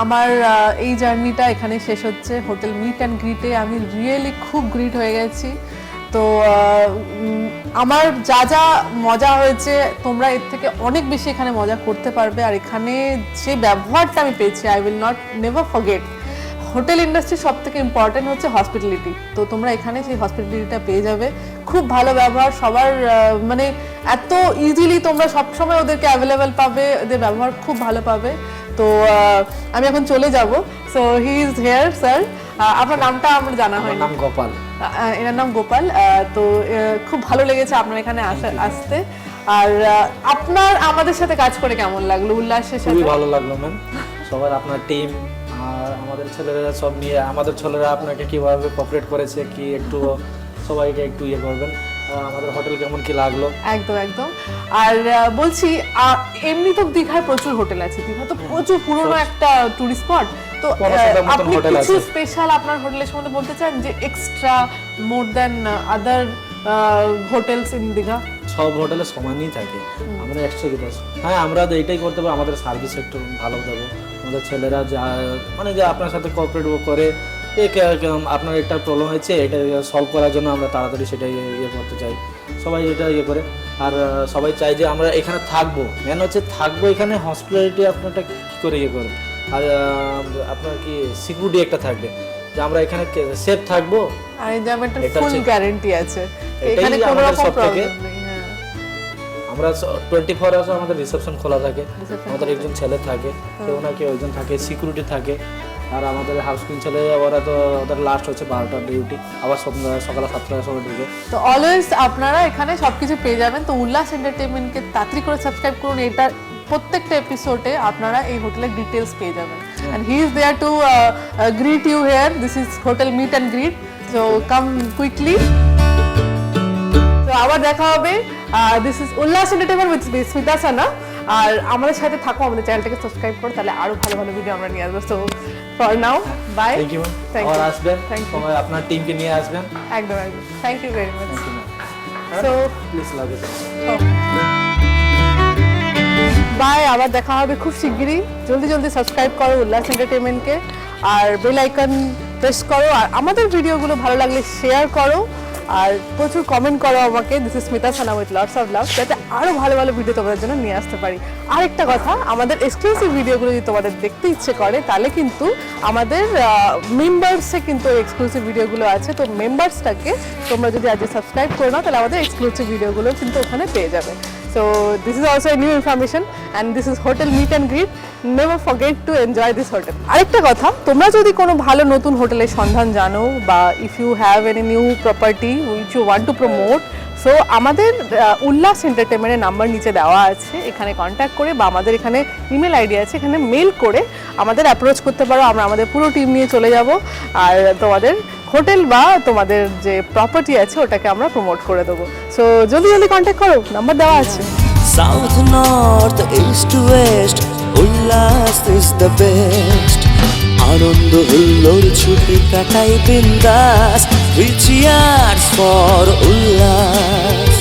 আমার এই জার্নিটা এখানে শেষ হচ্ছে। হোটেল মিট অ্যান্ড গ্রিটে আমি রিয়েলি খুব গ্রিট হয়ে গেছি। তো আমার যা যা মজা হয়েছে তোমরা এর থেকে অনেক বেশি এখানে মজা করতে পারবে। আর এখানে যে ব্যবহারটা আমি পেয়েছি I will not never forget. Hotel industry সব থেকে ইম্পর্টেন্ট হচ্ছে হসপিটালিটি, তো তোমরা এখানে সেই হসপিটালিটিটা পেয়ে যাবে। খুব ভালো ব্যবহার সবার, মানে এত ইজিলি তোমরা সবসময় ওদেরকে অ্যাভেলেবেল পাবে, ওদের ব্যবহার খুব ভালো পাবে। তো আমি এখন চলে যাব। So he is here sir. আপনার নামটা আমার জানা হয়নি। নাম গোপাল। এনার নাম গোপাল। তো খুব ভালো লেগেছে আপনার এখানে আসতে। আর আপনার আমাদের সাথে কাজ করে কেমন লাগলো? উল্লাসের সাথে খুবই ভালো লাগলো ম্যাম। সবার আপনার টিম আর আমাদের ছেলেরা সব নিয়ে, আমাদের ছেলেরা আপনাকে কিভাবে কোঅপারেট করেছে কি একটু সবাইকে একটু ইয়ে করবেন, আমাদের হোটেল কেমন কি লাগলো। একদম একদম। আর বলছি এমনি তো দীঘায় প্রচুর হোটেল আছে, দীঘা তো প্রচুর পুরনো একটা টুরিস্ট স্পট। তো আপনি কিছু স্পেশাল আপনার হোটেলের সম্বন্ধে বলতে চান যে extra more than other hotels in Digha? সব হোটেলে সমানই থাকে, আমরা এক্সট্রা কি আছে। হ্যাঁ, আমরা তো এইটাই করতে পারি, আমাদের সার্ভিস একটু ভালো দেবো। আমাদের ছেলেরা যা মানে যে আপনার সাথে কোঅপারেট করে, আপনার একটা প্রবলেম হয়েছে এটা সলভ করার জন্য আমরা তাড়াতাড়ি সেটা ইয়ে করতে চাই, সবাই এটা ইয়ে করে। আর সবাই চাই যে আমরা এখানে থাকবো, মেন হচ্ছে থাকবো এখানে। হসপিটালিটি আপনারটা কী করে ইয়ে করবে, আর আপনার কি সিকিউরিটি একটা থাকবে যে আমরা এখানে সেফ থাকবো। আর এই যে একটা ফুল গ্যারান্টি আছে, এখানে কোনো রকম প্রবলেম নেই। আমরা 24 আওয়ার্স আমাদের রিসেপশন খোলা থাকে, আমাদের একজন ছেলে থাকে, কেউ না কেউ একজন থাকে, সিকিউরিটি থাকে। আর আমাদের হাউসকিপিং ছেলে ওরা তো ওদের লাস্ট হচ্ছে 12টার ডিউটি, আবার সকালে 7টার সময় ঢুকে। তো অলওয়েজ আপনারা এখানে সবকিছু পেয়ে যাবেন। তো উল্লাস এন্টারটেইনমেন্টকে তাড়াতাড়ি করে সাবস্ক্রাইব করুন। এটা প্রত্যেকটা এপিসোডে আপনারা এই হোটেলের ডিটেলস পেয়ে যাবেন। And he is there to greet you here. This is hotel meet and greet, so come quickly. তো আবার দেখা হবে। This is Ullas entertainment with Smita Sana. আর আমাদের সাথে থাকো, আমাদের চ্যানেলটাকে সাবস্ক্রাইব করো, তাহলে আরো ভালো ভালো ভিডিও আমরা নিয়ে আসবো। So for now bye. Thank you. আর আসবেন, সবাই আপনার টিমকে নিয়ে আসবেন। একদম একদম। Thank you very much. So please love it. Bye, আবার দেখা হবে খুব শিগগিরই। জলদি জলদি সাবস্ক্রাইব করো উল্লাস এন্টারটেইনমেন্টকে, আর বেল আইকন প্রেস করো। আর আমাদের ভিডিওগুলো ভালো লাগলে শেয়ার করো, আর প্রচুর কমেন্ট করো আমাকে। This is Smita Sana with lots of love, যাতে আরও ভালো ভালো ভিডিও তোমাদের জন্য নিয়ে আসতে পারি। আরেকটা কথা, আমাদের এক্সক্লুসিভ ভিডিওগুলো যদি তোমাদের দেখতে ইচ্ছে করে, তাহলে কিন্তু আমাদের মেম্বার্সে কিন্তু এক্সক্লুসিভ ভিডিওগুলো আছে। তো মেম্বার্সটাকে তোমরা যদি আজকে সাবস্ক্রাইব করে নাও, তাহলে আমাদের এক্সক্লুসিভ ভিডিওগুলো কিন্তু ওখানে পেয়ে যাবে। So this is also a new information and this is Hotel Meet and Greet. Never forget to enjoy this hotel. আরেকটা কথা, তোমরা যদি কোনো ভালো নতুন হোটেলের সন্ধান জানো, বা if you have any new property which you want to promote, so আমাদের উল্লাস এন্টারটেইনমেন্টের নাম্বার নিচে দেওয়া আছে, এখানে কন্ট্যাক্ট করে, বা আমাদের এখানে ইমেল আইডি আছে, এখানে মেল করে আমাদের অ্যাপ্রোচ করতে পারো। আমরা আমাদের পুরো টিম নিয়ে চলে যাব, আর তোমাদের হোটেল বা তোমাদের যে প্রপার্টি আছে ওটাকে আমরা প্রমোট করে দেবো। সো জলদি জলদি কন্ট্যাক্ট করো, নাম্বার দেওয়া আছে। সাউথ নর্থ ইস্ট ওয়েস্ট উল্লাস ইজ দ্য বেস্ট। আনন্দ হুল্লোড় ছুটি কাটাই বিন্দাস। 3 cheers for উল্লাস,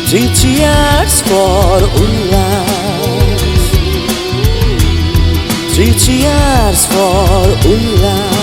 3 cheers for উল্লাস, 3 cheers for উল্লাস।